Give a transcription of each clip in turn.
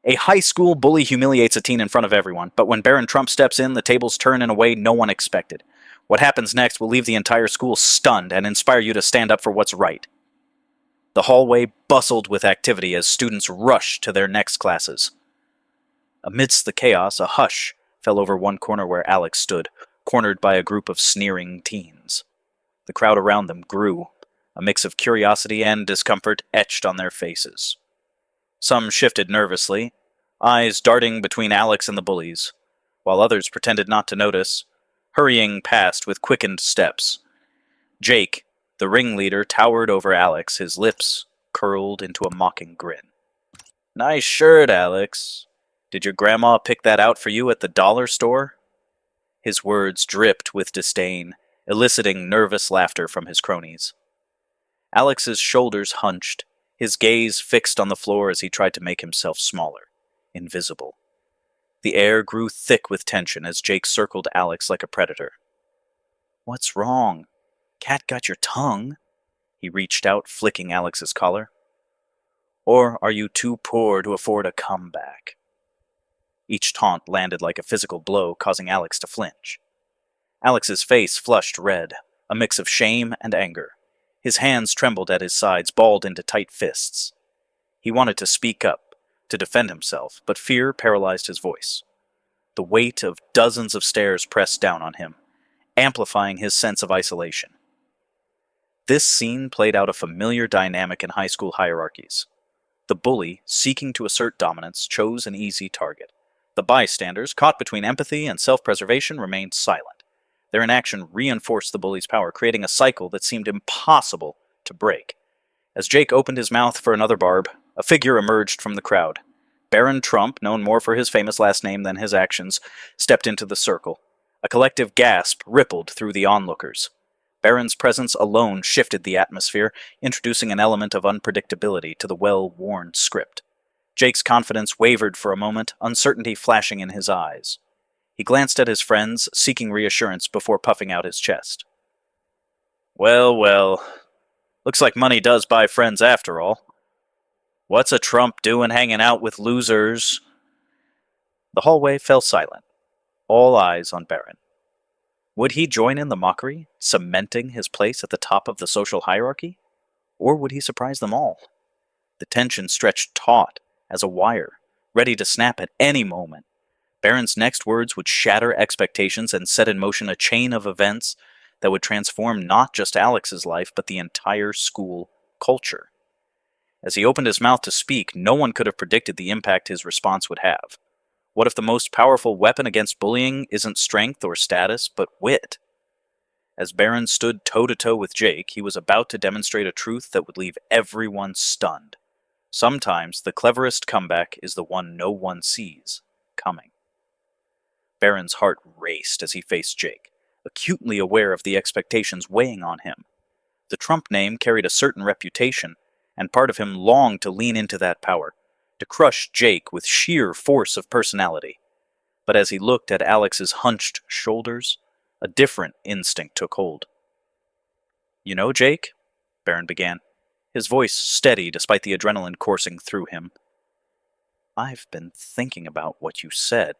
A high school bully humiliates a teen in front of everyone, but when Barron Trump steps in, the tables turn in a way no one expected. What happens next will leave the entire school stunned and inspire you to stand up for what's right. The hallway bustled with activity as students rushed to their next classes. Amidst the chaos, a hush fell over one corner where Alex stood, cornered by a group of sneering teens. The crowd around them grew, a mix of curiosity and discomfort etched on their faces. Some shifted nervously, eyes darting between Alex and the bullies, while others pretended not to notice, hurrying past with quickened steps. Jake, the ringleader, towered over Alex, his lips curled into a mocking grin. "Nice shirt, Alex. Did your grandma pick that out for you at the dollar store?" His words dripped with disdain, eliciting nervous laughter from his cronies. Alex's shoulders hunched, his gaze fixed on the floor as he tried to make himself smaller, invisible. The air grew thick with tension as Jake circled Alex like a predator. "What's wrong? Cat got your tongue?" He reached out, flicking Alex's collar. "Or are you too poor to afford a comeback?" Each taunt landed like a physical blow, causing Alex to flinch. Alex's face flushed red, a mix of shame and anger. His hands trembled at his sides, balled into tight fists. He wanted to speak up, to defend himself, but fear paralyzed his voice. The weight of dozens of stares pressed down on him, amplifying his sense of isolation. This scene played out a familiar dynamic in high school hierarchies. The bully, seeking to assert dominance, chose an easy target. The bystanders, caught between empathy and self-preservation, remained silent. Their inaction reinforced the bully's power, creating a cycle that seemed impossible to break. As Jake opened his mouth for another barb, a figure emerged from the crowd. Barron Trump, known more for his famous last name than his actions, stepped into the circle. A collective gasp rippled through the onlookers. Barron's presence alone shifted the atmosphere, introducing an element of unpredictability to the well-worn script. Jake's confidence wavered for a moment, uncertainty flashing in his eyes. He glanced at his friends, seeking reassurance before puffing out his chest. "Well, well. Looks like money does buy friends after all. What's a Trump doing hanging out with losers?" The hallway fell silent, all eyes on Barron. Would he join in the mockery, cementing his place at the top of the social hierarchy? Or would he surprise them all? The tension stretched taut as a wire, ready to snap at any moment. Barron's next words would shatter expectations and set in motion a chain of events that would transform not just Alex's life, but the entire school culture. As he opened his mouth to speak, no one could have predicted the impact his response would have. What if the most powerful weapon against bullying isn't strength or status, but wit? As Barron stood toe-to-toe with Jake, he was about to demonstrate a truth that would leave everyone stunned. Sometimes the cleverest comeback is the one no one sees coming. Barron's heart raced as he faced Jake, acutely aware of the expectations weighing on him. The Trump name carried a certain reputation, and part of him longed to lean into that power, to crush Jake with sheer force of personality. But as he looked at Alex's hunched shoulders, a different instinct took hold. "You know, Jake," Barron began, his voice steady despite the adrenaline coursing through him, "I've been thinking about what you said."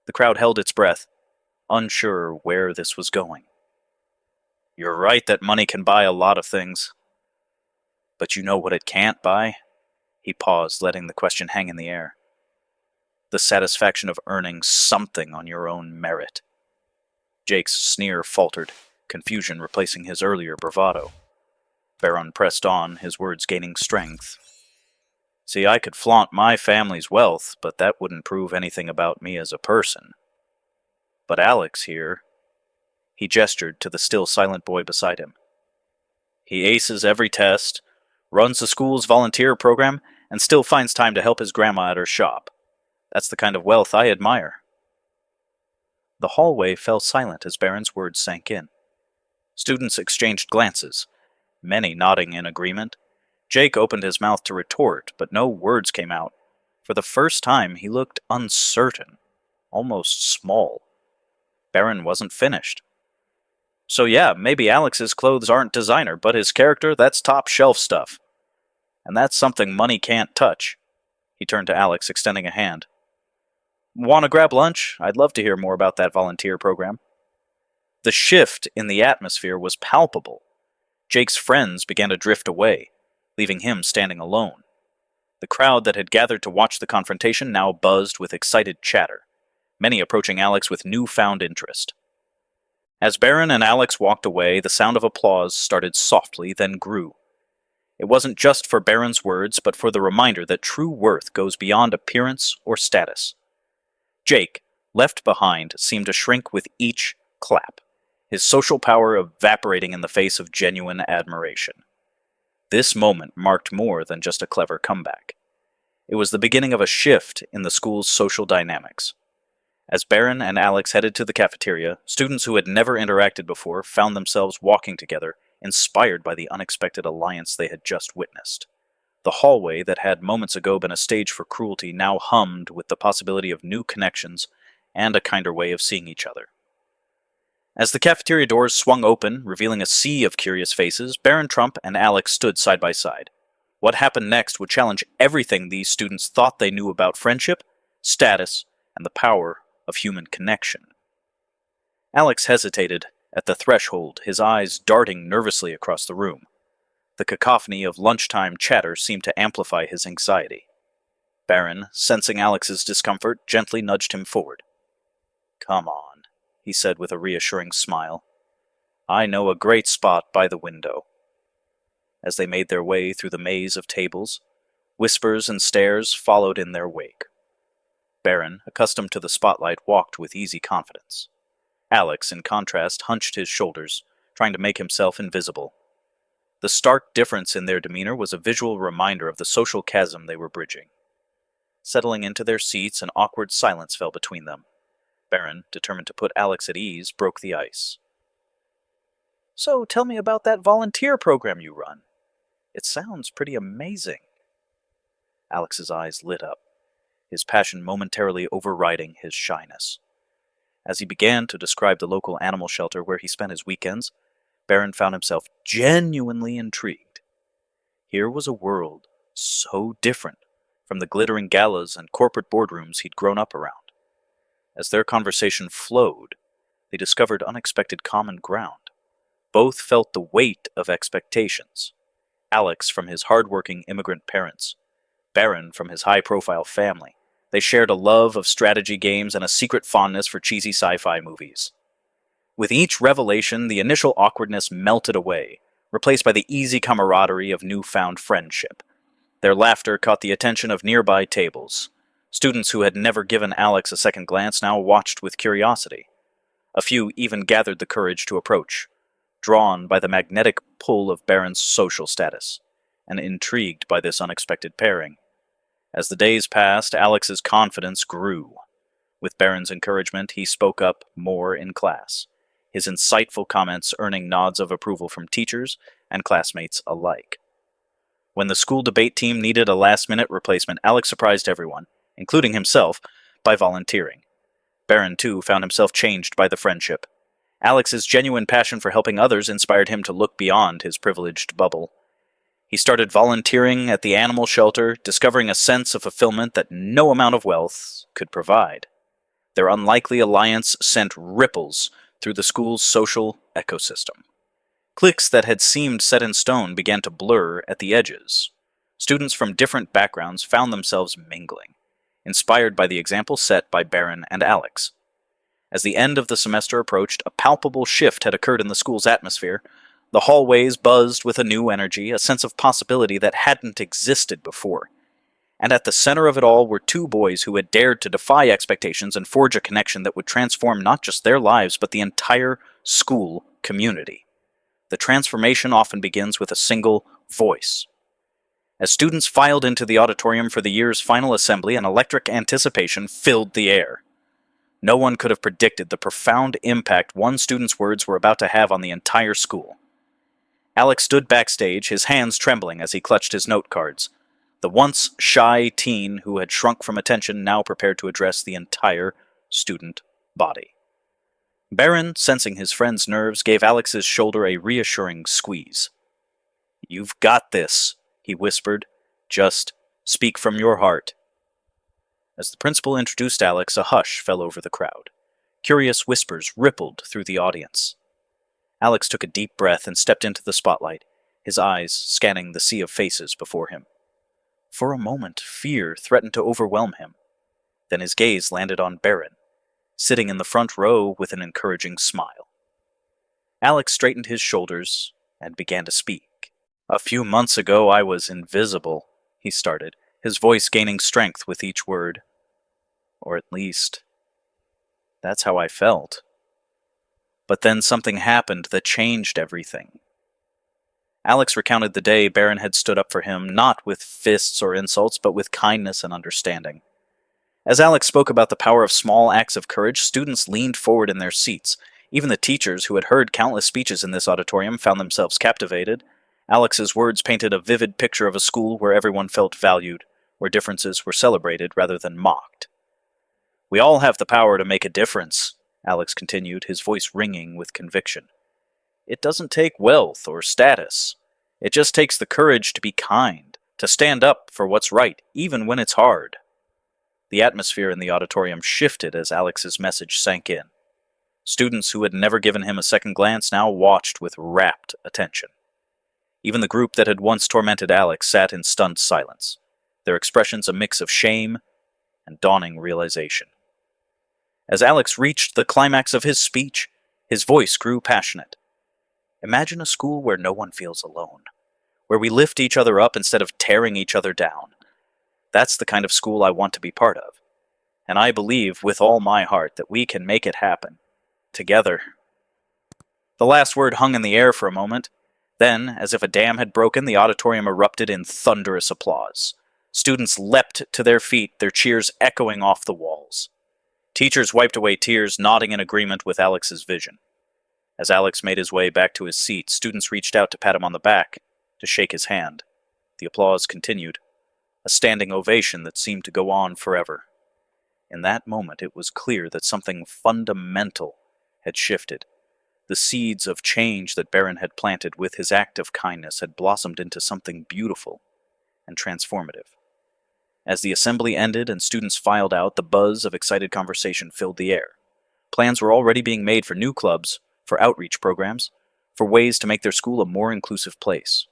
The crowd held its breath, unsure where this was going. "You're right that money can buy a lot of things. But you know what it can't buy?" He paused, letting the question hang in the air. "The satisfaction of earning something on your own merit." Jake's sneer faltered, confusion replacing his earlier bravado. Barron pressed on, his words gaining strength. "See, I could flaunt my family's wealth, but that wouldn't prove anything about me as a person. But Alex here," he gestured to the still silent boy beside him. "He aces every test, runs the school's volunteer program, and still finds time to help his grandma at her shop. That's the kind of wealth I admire." The hallway fell silent as Barron's words sank in. Students exchanged glances, many nodding in agreement. Jake opened his mouth to retort, but no words came out. For the first time, he looked uncertain, almost small. Barron wasn't finished. "So yeah, maybe Alex's clothes aren't designer, but his character, that's top shelf stuff. And that's something money can't touch." He turned to Alex, extending a hand. Want to grab lunch? I'd love to hear more about that volunteer program. The shift in the atmosphere was palpable. Jake's friends began to drift away, leaving him standing alone. The crowd that had gathered to watch the confrontation now buzzed with excited chatter, many approaching Alex with newfound interest. As Barron and Alex walked away, the sound of applause started softly, then grew. It wasn't just for Barron's words, but for the reminder that true worth goes beyond appearance or status. Jake, left behind, seemed to shrink with each clap, his social power evaporating in the face of genuine admiration. This moment marked more than just a clever comeback. It was the beginning of a shift in the school's social dynamics. As Barron and Alex headed to the cafeteria, students who had never interacted before found themselves walking together, inspired by the unexpected alliance they had just witnessed. The hallway that had moments ago been a stage for cruelty now hummed with the possibility of new connections and a kinder way of seeing each other. As the cafeteria doors swung open, revealing a sea of curious faces, Barron Trump and Alex stood side by side. What happened next would challenge everything these students thought they knew about friendship, status, and the power of human connection. Alex hesitated at the threshold, his eyes darting nervously across the room. The cacophony of lunchtime chatter seemed to amplify his anxiety. Barron, sensing Alex's discomfort, gently nudged him forward. "Come on," he said with a reassuring smile. "I know a great spot by the window." As they made their way through the maze of tables, whispers and stares followed in their wake. Barron, accustomed to the spotlight, walked with easy confidence. Alex, in contrast, hunched his shoulders, trying to make himself invisible. The stark difference in their demeanor was a visual reminder of the social chasm they were bridging. Settling into their seats, an awkward silence fell between them. Barron, determined to put Alex at ease, broke the ice. "So tell me about that volunteer program you run. It sounds pretty amazing." Alex's eyes lit up, his passion momentarily overriding his shyness. As he began to describe the local animal shelter where he spent his weekends, Barron found himself genuinely intrigued. Here was a world so different from the glittering galas and corporate boardrooms he'd grown up around. As their conversation flowed, they discovered unexpected common ground. Both felt the weight of expectations. Alex from his hard-working immigrant parents, Barron from his high-profile family. They shared a love of strategy games and a secret fondness for cheesy sci-fi movies. With each revelation, the initial awkwardness melted away, replaced by the easy camaraderie of newfound friendship. Their laughter caught the attention of nearby tables. Students who had never given Alex a second glance now watched with curiosity. A few even gathered the courage to approach, drawn by the magnetic pull of Barron's social status, and intrigued by this unexpected pairing. As the days passed, Alex's confidence grew. With Barron's encouragement, he spoke up more in class, his insightful comments earning nods of approval from teachers and classmates alike. When the school debate team needed a last-minute replacement, Alex surprised everyone, including himself, by volunteering. Barron, too, found himself changed by the friendship. Alex's genuine passion for helping others inspired him to look beyond his privileged bubble. He started volunteering at the animal shelter, discovering a sense of fulfillment that no amount of wealth could provide. Their unlikely alliance sent ripples through the school's social ecosystem. Cliques that had seemed set in stone began to blur at the edges. Students from different backgrounds found themselves mingling, inspired by the example set by Barron and Alex. As the end of the semester approached, a palpable shift had occurred in the school's atmosphere. The hallways buzzed with a new energy, a sense of possibility that hadn't existed before. And at the center of it all were two boys who had dared to defy expectations and forge a connection that would transform not just their lives, but the entire school community. The transformation often begins with a single voice. As students filed into the auditorium for the year's final assembly, an electric anticipation filled the air. No one could have predicted the profound impact one student's words were about to have on the entire school. Alex stood backstage, his hands trembling as he clutched his note cards. The once shy teen who had shrunk from attention now prepared to address the entire student body. Barron, sensing his friend's nerves, gave Alex's shoulder a reassuring squeeze. "You've got this," he whispered. "Just speak from your heart." As the principal introduced Alex, a hush fell over the crowd. Curious whispers rippled through the audience. Alex took a deep breath and stepped into the spotlight, his eyes scanning the sea of faces before him. For a moment, fear threatened to overwhelm him. Then his gaze landed on Barron, sitting in the front row with an encouraging smile. Alex straightened his shoulders and began to speak. "A few months ago I was invisible," he started, his voice gaining strength with each word. Or at least, that's how I felt. But then something happened that changed everything. Alex recounted the day Barron had stood up for him, not with fists or insults, but with kindness and understanding. As Alex spoke about the power of small acts of courage, students leaned forward in their seats. Even the teachers, who had heard countless speeches in this auditorium, found themselves captivated. Alex's words painted a vivid picture of a school where everyone felt valued, where differences were celebrated rather than mocked. "We all have the power to make a difference," Alex continued, his voice ringing with conviction. "It doesn't take wealth or status. It just takes the courage to be kind, to stand up for what's right, even when it's hard." The atmosphere in the auditorium shifted as Alex's message sank in. Students who had never given him a second glance now watched with rapt attention. Even the group that had once tormented Alex sat in stunned silence, their expressions a mix of shame and dawning realization. As Alex reached the climax of his speech, his voice grew passionate. "Imagine a school where no one feels alone, where we lift each other up instead of tearing each other down. That's the kind of school I want to be part of. And I believe with all my heart that we can make it happen. Together." The last word hung in the air for a moment. Then, as if a dam had broken, the auditorium erupted in thunderous applause. Students leapt to their feet, their cheers echoing off the walls. Teachers wiped away tears, nodding in agreement with Alex's vision. As Alex made his way back to his seat, students reached out to pat him on the back, to shake his hand. The applause continued, a standing ovation that seemed to go on forever. In that moment, it was clear that something fundamental had shifted. The seeds of change that Barron had planted with his act of kindness had blossomed into something beautiful and transformative. As the assembly ended and students filed out, the buzz of excited conversation filled the air. Plans were already being made for new clubs, for outreach programs, for ways to make their school a more inclusive place.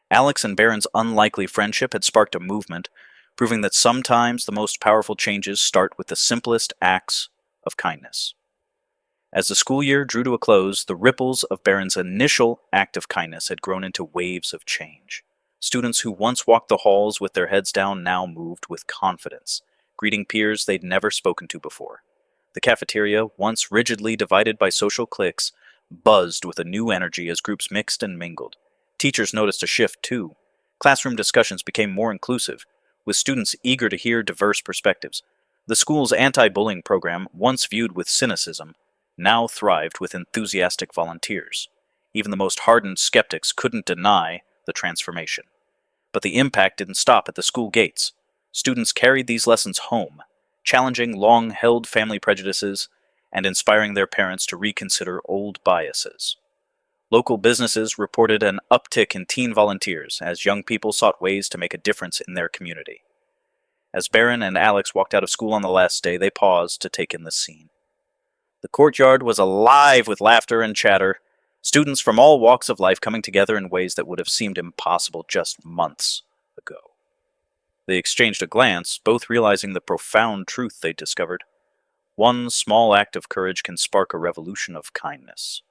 Alex and Barron's unlikely friendship had sparked a movement, proving that sometimes the most powerful changes start with the simplest acts of kindness. As the school year drew to a close, the ripples of Barron's initial act of kindness had grown into waves of change. Students who once walked the halls with their heads down now moved with confidence, greeting peers they'd never spoken to before. The cafeteria, once rigidly divided by social cliques, buzzed with a new energy as groups mixed and mingled. Teachers noticed a shift, too. Classroom discussions became more inclusive, with students eager to hear diverse perspectives. The school's anti-bullying program, once viewed with cynicism, now thrived with enthusiastic volunteers. Even the most hardened skeptics couldn't deny the transformation. But the impact didn't stop at the school gates. Students carried these lessons home, challenging long-held family prejudices and inspiring their parents to reconsider old biases. Local businesses reported an uptick in teen volunteers as young people sought ways to make a difference in their community. As Barron and Alex walked out of school on the last day, they paused to take in the scene. The courtyard was alive with laughter and chatter, students from all walks of life coming together in ways that would have seemed impossible just months ago. They exchanged a glance, both realizing the profound truth they'd discovered. One small act of courage can spark a revolution of kindness.